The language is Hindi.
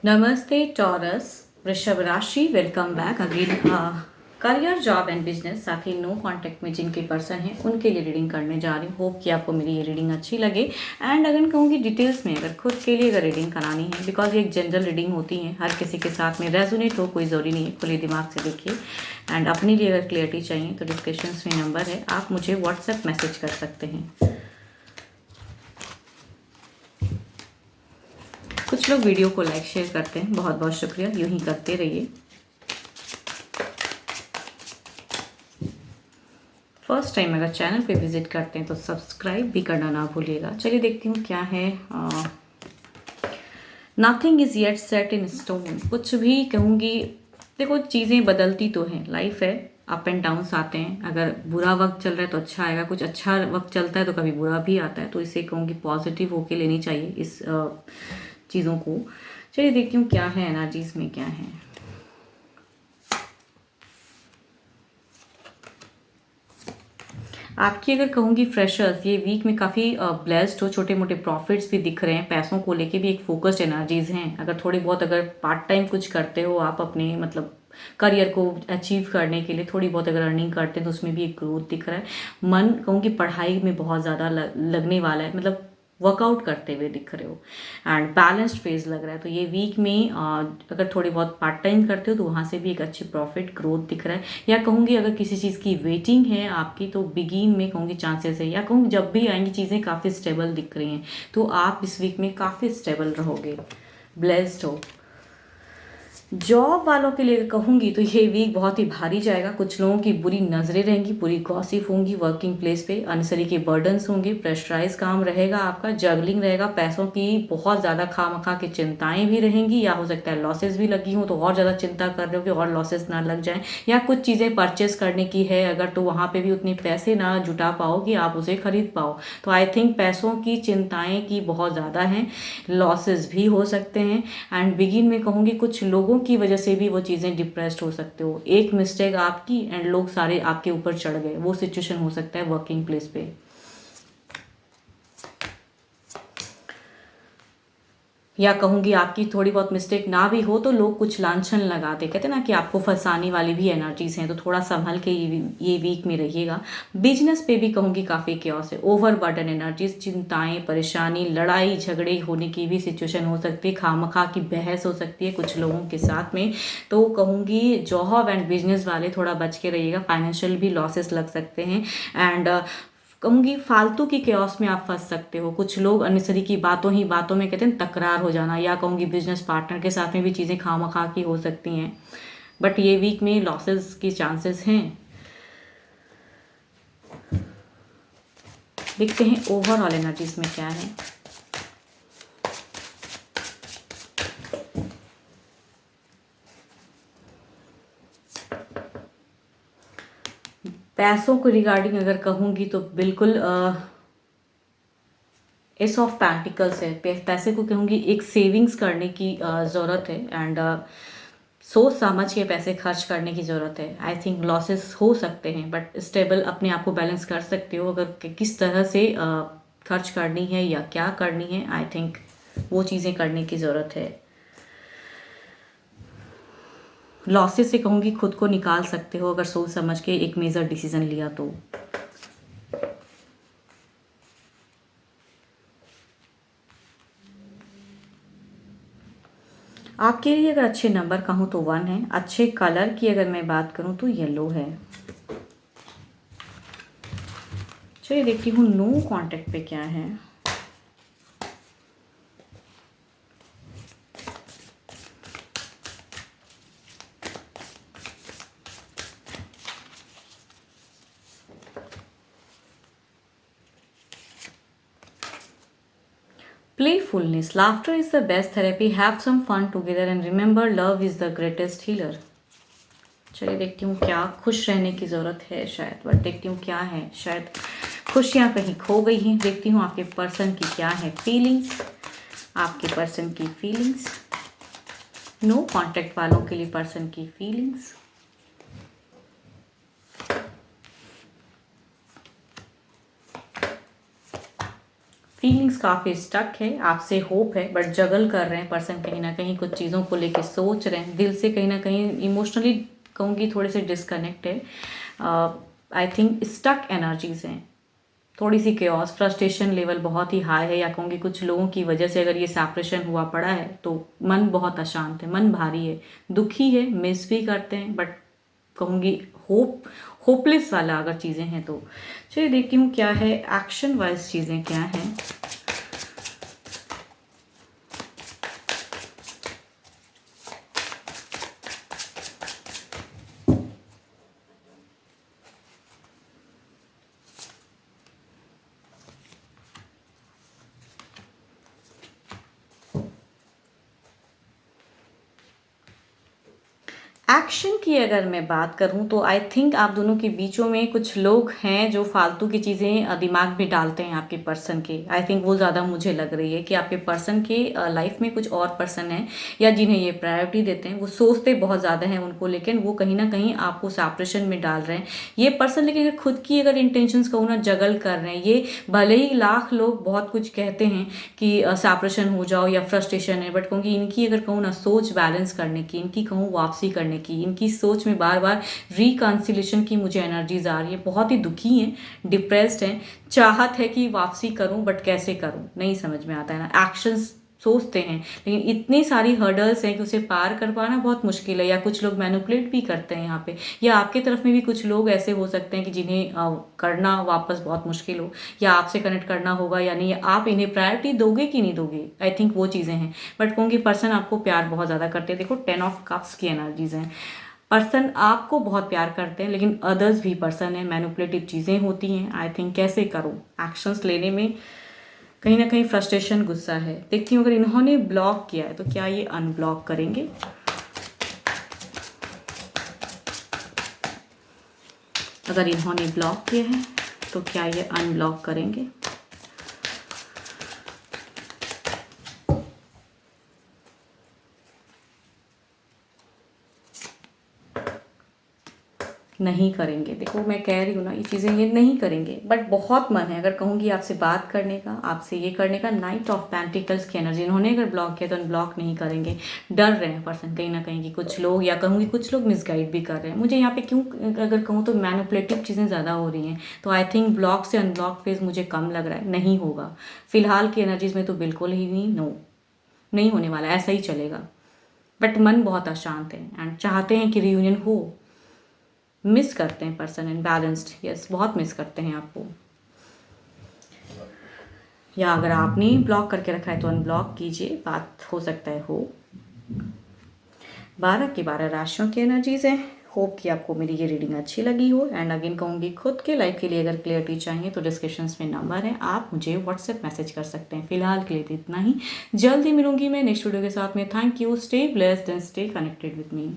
नमस्ते टॉरस, वृषभ राशि। Welcome back again. Career, job and business, साथ ही नो कांटेक्ट में जिनके पर्सन हैं उनके लिए रीडिंग करने जा रही हूँ। होप कि आपको मेरी ये रीडिंग अच्छी लगे। एंड अगर कहूँगी डिटेल्स में, अगर खुद के लिए अगर रीडिंग करानी है, बिकॉज ये एक जनरल रीडिंग होती है, हर किसी के साथ में रेजोनेट हो, कोई ज़रूरी नहीं है। खुले दिमाग से देखिए। एंड अपने लिए अगर क्लियरिटी चाहिए तो डिस्क्रिप्शन में नंबर है, आप मुझे व्हाट्सएप मैसेज कर सकते हैं। कुछ लोग वीडियो को लाइक शेयर करते हैं, बहुत बहुत शुक्रिया, यूं ही करते रहिए। फर्स्ट टाइम अगर चैनल पे विजिट करते हैं तो सब्सक्राइब भी करना ना भूलिएगा। चलिए देखती हूँ क्या है। Nothing is yet set in stone. कुछ भी कहूँगी, देखो चीज़ें बदलती तो हैं, लाइफ है, अप एंड डाउन्स आते हैं। अगर बुरा वक्त चल रहा है तो अच्छा आएगा, कुछ अच्छा वक्त चलता है तो कभी बुरा भी आता है। तो इसे कहूँगी पॉजिटिव होके लेनी चाहिए इस चीज़ों को। चलिए देखती हूँ क्या है, एनर्जीज में क्या है। आपकी अगर कहूँगी फ्रेशर्स, ये वीक में काफ़ी ब्लेस्ड हो, छोटे मोटे प्रॉफिट्स भी दिख रहे हैं, पैसों को लेके भी एक फोकस्ड एनर्जीज हैं। अगर थोड़ी बहुत अगर पार्ट टाइम कुछ करते हो आप अपने मतलब करियर को अचीव करने के लिए, थोड़ी बहुत अगर अर्निंग करते हैं तो उसमें भी एक ग्रोथ दिख रहा है। मन कहूँगी पढ़ाई में बहुत ज़्यादा लगने वाला है, मतलब वर्कआउट करते हुए दिख रहे हो। एंड बैलेंस्ड फेज लग रहा है। तो ये वीक में अगर थोड़ी बहुत पार्ट टाइम करते हो तो वहाँ से भी एक अच्छी प्रॉफिट ग्रोथ दिख रहा है। या कहूँगी अगर किसी चीज़ की वेटिंग है आपकी तो बिगिन में कहूँगी चांसेस है, या कहूँगी जब भी आएंगी चीज़ें काफ़ी स्टेबल दिख रही हैं, तो आप इस वीक में काफ़ी स्टेबल रहोगे, ब्लेस्ड हो। जॉब वालों के लिए कहूँगी तो ये वीक बहुत ही भारी जाएगा। कुछ लोगों की बुरी नज़रें रहेंगी, पूरी गॉसिप होंगी वर्किंग प्लेस पे, अनसरी के बर्डन्स होंगे, प्रेशराइज काम रहेगा आपका, जगलिंग रहेगा, पैसों की बहुत ज़्यादा खामखा की चिंताएं भी रहेंगी, या हो सकता है लॉसेस भी लगी हों तो और ज़्यादा चिंता कर रहे हो कि और लॉसेस ना लग जाएं। या कुछ चीज़ें परचेस करने की है अगर, तो वहाँ पे भी उतने पैसे ना जुटा पाओ कि आप उसे खरीद पाओ। तो आई थिंक पैसों की चिंताएं की बहुत ज़्यादा हैं, लॉसेस भी हो सकते हैं। एंड बिगिन में कहूँगी कुछ लोगों की वजह से भी वो चीज़ें डिप्रेस्ड हो सकते हो। एक मिस्टेक आपकी एंड लोग सारे आपके ऊपर चढ़ गए, वो सिचुएशन हो सकता है वर्किंग प्लेस पे। या कहूँगी आपकी थोड़ी बहुत मिस्टेक ना भी हो तो लोग कुछ लांछन लगाते, कहते ना कि आपको फंसाने वाली भी एनर्जीज हैं, तो थोड़ा संभल के ये वीक में रहिएगा। बिजनेस पे भी कहूँगी काफ़ी क्योस है, ओवर बर्डन एनर्जीज, चिंताएं, परेशानी, लड़ाई झगड़े होने की भी सिचुएशन हो सकती है, खामखा की बहस हो सकती है कुछ लोगों के साथ में। तो कहूँगी जॉब एंड बिजनेस वाले थोड़ा बच के रहिएगा, फाइनेंशियल भी लॉसेस लग सकते हैं। एंड कहूँगी फालतू की केओस में आप फंस सकते हो। कुछ लोग अननेसेसरी की बातों ही बातों में कहते हैं तकरार हो जाना, या कहूँगी बिजनेस पार्टनर के साथ में भी चीज़ें खामखा की हो सकती हैं। बट ये वीक में लॉसेस की चांसेस हैं। देखते हैं ओवरऑल एनर्जीज में क्या है। पैसों को रिगार्डिंग अगर कहूँगी तो बिल्कुल एस ऑफ पैंटिकल्स है। पैसे को कहूँगी एक सेविंग्स करने की ज़रूरत है। एंड सोच समझ के पैसे खर्च करने की ज़रूरत है। आई थिंक लॉसेस हो सकते हैं बट स्टेबल अपने आप को बैलेंस कर सकते हो अगर किस तरह से खर्च करनी है या क्या करनी है। आई थिंक वो चीज़ें करने की ज़रूरत है। लॉसेस से कहूँगी खुद को निकाल सकते हो अगर सोच समझ के एक मेजर डिसीजन लिया तो। आपके लिए अगर अच्छे नंबर कहूँ तो 1 है। अच्छे कलर की अगर मैं बात करूँ तो येलो है। चलिए देखती हूँ नो कांटेक्ट पे क्या है। Playfulness. Laughter is the best therapy. Have some fun together and remember love is the greatest healer. चलिए देखती हूँ क्या खुश रहने की ज़रूरत है शायद, बट देखती हूँ क्या है। शायद खुशियाँ कहीं खो गई हैं। देखती हूँ आपके पर्सन की क्या है फीलिंग्स। आपके पर्सन की फीलिंग्स, नो कांटेक्ट वालों के लिए पर्सन की फीलिंग्स। फीलिंग्स काफ़ी स्टक है, आपसे होप है बट जगल कर रहे हैं पर्सन, कहीं ना कहीं कुछ चीज़ों को लेके सोच रहे हैं, दिल से कहीं ना कहीं इमोशनली कहूँगी थोड़े से डिस्कनेक्ट है। आई थिंक स्टक एनर्जीज हैं, थोड़ी सी केओस, फ्रस्ट्रेशन लेवल बहुत ही हाई है, या कहूँगी कुछ लोगों की वजह से अगर ये सेपरेशन हुआ पड़ा है तो मन बहुत अशांत है, मन भारी है, दुखी है, मिस भी करते हैं बट कहूँगी होपलेस वाला अगर चीज़ें हैं तो। चलिए देखती हूँ क्या है एक्शन वाइज चीज़ें क्या हैं। एक्शन की अगर मैं बात करूं तो आई थिंक आप दोनों के बीचों में कुछ लोग हैं जो फालतू की चीज़ें दिमाग में डालते हैं आपके पर्सन के। आई थिंक वो ज़्यादा मुझे लग रही है कि आपके पर्सन के लाइफ में कुछ और पर्सन हैं या जिन्हें ये प्रायोरिटी देते हैं, वो सोचते बहुत ज़्यादा हैं उनको, लेकिन वो कहीं ना कहीं आपको सेपरेशन में डाल रहे हैं ये पर्सन। लेकिन अगर खुद की अगर इंटेंशंस कहूँ ना जगल कर रहे हैं ये, भले ही लाख लोग बहुत कुछ कहते हैं कि सेपरेशन हो जाओ या फ्रस्ट्रेशन है, बट कहूँगी इनकी अगर कहूँ ना सोच बैलेंस करने की, इनकी कहूँ वापसी करने की, इनकी सोच में बार बार रिकंसिलेशन की मुझे एनर्जीज आ रही है। बहुत ही दुखी हैं, डिप्रेस्ड हैं, चाहत है कि वापसी करूं बट कैसे करूं नहीं समझ में आता है ना। एक्शंस सोचते हैं लेकिन इतनी सारी हर्डल्स हैं कि उसे पार कर पाना बहुत मुश्किल है, या कुछ लोग मैनिपुलेट भी करते हैं यहाँ पे, या आपके तरफ में भी कुछ लोग ऐसे हो सकते हैं कि जिन्हें करना वापस बहुत मुश्किल हो, या आपसे कनेक्ट करना होगा या नहीं, आप इन्हें प्रायोरिटी दोगे कि नहीं दोगे। आई थिंक वो चीज़ें हैं, बट कहूँगी पर्सन आपको प्यार बहुत ज़्यादा करते हैं। देखो 10 ऑफ कप्स की एनर्जीज हैं, पर्सन आपको बहुत प्यार करते हैं लेकिन अदर्स भी पर्सन है, मैनिपुलेटिव चीज़ें होती हैं। आई थिंक कैसे करूँ एक्शंस लेने में कहीं ना कहीं फ्रस्ट्रेशन, गुस्सा है। देखती हूँ अगर इन्होंने ब्लॉक किया है तो क्या ये अनब्लॉक करेंगे। अगर इन्होंने ब्लॉक किया है तो क्या ये अनब्लॉक करेंगे। नहीं करेंगे। देखो मैं कह रही हूँ ना ये चीज़ें ये नहीं करेंगे, बट बहुत मन है अगर कहूँगी आपसे बात करने का, आपसे ये करने का। नाइट ऑफ पेंटिकल्स की एनर्जी, इन्होंने अगर ब्लॉक किया तो अनब्लॉक नहीं करेंगे। डर रहे हैं पर्सन कहीं ना कहीं कि कुछ लोग, या कहूँगी कुछ लोग मिसगाइड भी कर रहे हैं मुझे यहाँ पे। क्यों अगर कहूँ तो मैनिपुलेटिव चीज़ें ज़्यादा हो रही हैं, तो आई थिंक ब्लॉक से अनब्लॉक फेज मुझे कम लग रहा है, नहीं होगा फिलहाल की एनर्जीज में तो बिल्कुल ही नहीं, नो नहीं होने वाला, ऐसा ही चलेगा। बट मन बहुत अशांत है एंड चाहते हैं कि रियूनियन हो। मिस करते हैं पर्सन एंड बैलेंस्ड, यस बहुत मिस करते हैं आपको। या अगर आपने ब्लॉक करके रखा है तो अनब्लॉक कीजिए, बात हो सकता है हो। 12 की 12 राशियों की एनर्जीज हैं। होप कि आपको मेरी ये रीडिंग अच्छी लगी हो। एंड अगेन कहूँगी खुद के लाइफ के लिए अगर क्लियरिटी चाहिए तो डिस्क्रिप्शन में नंबर है, आप मुझे व्हाट्सएप मैसेज कर सकते हैं। फिलहाल के लिए तो इतना ही, जल्दी मिलूंगी मैं नेक्स्ट वीडियो के साथ में। Thank you, stay blessed and stay connected with me.